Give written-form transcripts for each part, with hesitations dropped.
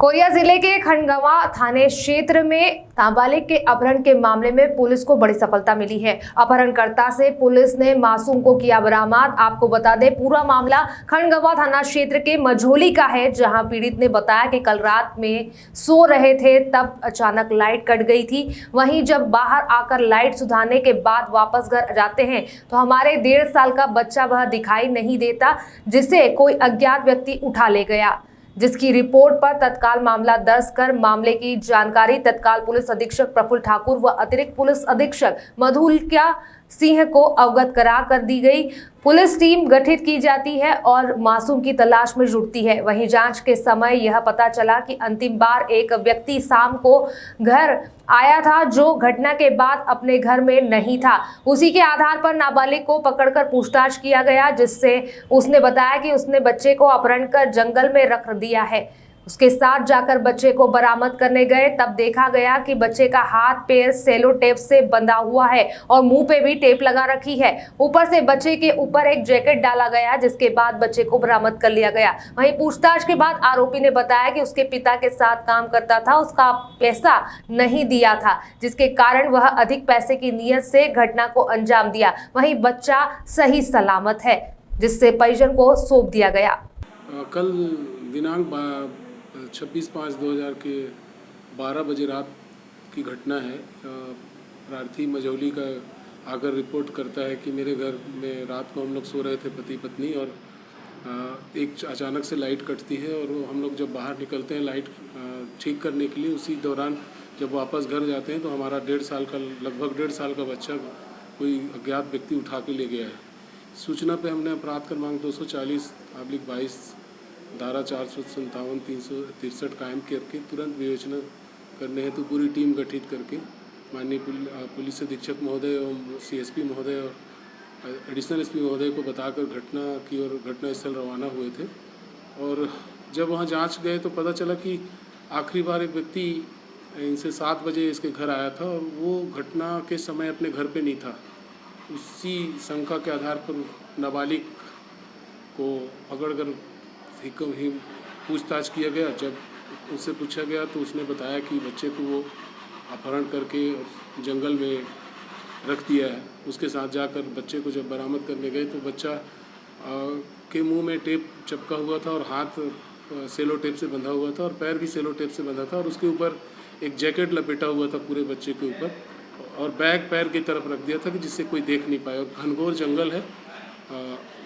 Korea जिले के खंडगवा थाने क्षेत्र में नाबालिग के अपहरण के मामले में पुलिस को बड़ी सफलता मिली है। अपहरणकर्ता से पुलिस ने मासूम को किया बरामद। आपको बता दें, पूरा मामला खंडगवा थाना क्षेत्र के मझोली का है, जहां पीड़ित ने बताया कि कल रात में सो रहे थे, तब अचानक लाइट कट गई थी। वहीं जब बाहर आकर लाइट सुधारने के बाद वापस घर जाते हैं तो हमारे 1.5 साल का बच्चा वह दिखाई नहीं देता, जिसे कोई अज्ञात व्यक्ति उठा ले गया, जिसकी रिपोर्ट पर तत्काल मामला दर्ज कर मामले की जानकारी तत्काल पुलिस अधीक्षक प्रफुल्ल ठाकुर व अतिरिक्त पुलिस अधीक्षक मधुलिका सिंह को अवगत करा कर दी गई। पुलिस टीम गठित की जाती है और मासूम की तलाश में जुटती है। वहीं जांच के समय यह पता चला कि अंतिम बार एक व्यक्ति शाम को घर आया था, जो घटना के बाद अपने घर में नहीं था। उसी के आधार पर नाबालिग को पकड़कर पूछताछ किया गया, जिससे उसने बताया कि उसने बच्चे को अपहरण कर जंगल में रख दिया है। उसके साथ जाकर बच्चे को बरामद करने गए, तब देखा गया कि बच्चे का हाथ पैर सेलो टेप से बंधा हुआ है और मुंह पे भी टेप लगा रखी है। ऊपर से बच्चे के ऊपर एक जैकेट डाला गया, जिसके बाद बच्चे को बरामद कर लिया गया। वहीं पूछताछ के बाद आरोपी ने बताया कि उसके पिता के साथ काम करता था, उसका पैसा नहीं दिया था, जिसके कारण वह अधिक पैसे की नीयत से घटना को अंजाम दिया। वहीं बच्चा सही सलामत है, जिससे परिजन को सौंप दिया गया। कल दिनांक 26/5/2000 के 12 बजे रात की घटना है। प्रार्थी मझौली का आकर रिपोर्ट करता है कि मेरे घर में रात को हम लोग सो रहे थे, पति पत्नी, और एक अचानक से लाइट कटती है और हम लोग जब बाहर निकलते हैं लाइट ठीक करने के लिए, उसी दौरान जब वापस घर जाते हैं तो हमारा लगभग 1.5 साल का बच्चा कोई अज्ञात व्यक्ति उठा के ले गया है। सूचना पे हमने अपराध क्रमांक 240/22 धारा 457 363 कायम करके तुरंत विवेचना करने हेतु पूरी टीम गठित करके माननीय पुलिस अधीक्षक महोदय और CSP महोदय और एडिशनल SP महोदय को बताकर घटना की और घटनास्थल रवाना हुए थे। और जब वहां जांच गए तो पता चला कि आखिरी बार एक व्यक्ति इनसे 7 बजे इसके घर आया था और वो घटना के समय अपने घर पे नहीं था। उसी शंका के आधार पर नाबालिग को पकड़कर ही पूछताछ किया गया। जब उससे पूछा गया तो उसने बताया कि बच्चे को वो अपहरण करके जंगल में रख दिया है। उसके साथ जाकर बच्चे को जब बरामद करने गए तो बच्चा के मुंह में टेप चिपका हुआ था और हाथ सेलो टेप से बंधा हुआ था और पैर भी सेलो टेप से बंधा था और उसके ऊपर एक जैकेट लपेटा हुआ था पूरे बच्चे के ऊपर, और बैग पैर की तरफ रख दिया था कि जिससे कोई देख नहीं पाए। और घनघोर जंगल है।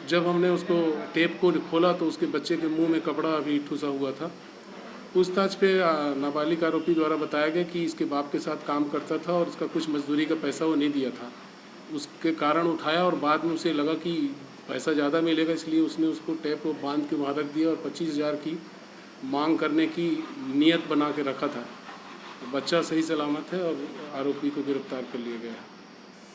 जब हमने उसको टेप को खोला तो उसके बच्चे के मुंह में कपड़ा अभी ठुसा हुआ था। पूछताछ पे नाबालिग आरोपी द्वारा बताया गया कि इसके बाप के साथ काम करता था और उसका कुछ मजदूरी का पैसा वो नहीं दिया था, उसके कारण उठाया और बाद में उसे लगा कि पैसा ज़्यादा मिलेगा, इसलिए उसने उसको टेप को बांध के वहाँ रख दिया और 25,000 की मांग करने की नीयत बना के रखा था। बच्चा सही सलामत है और आरोपी को गिरफ्तार कर लिया गया है।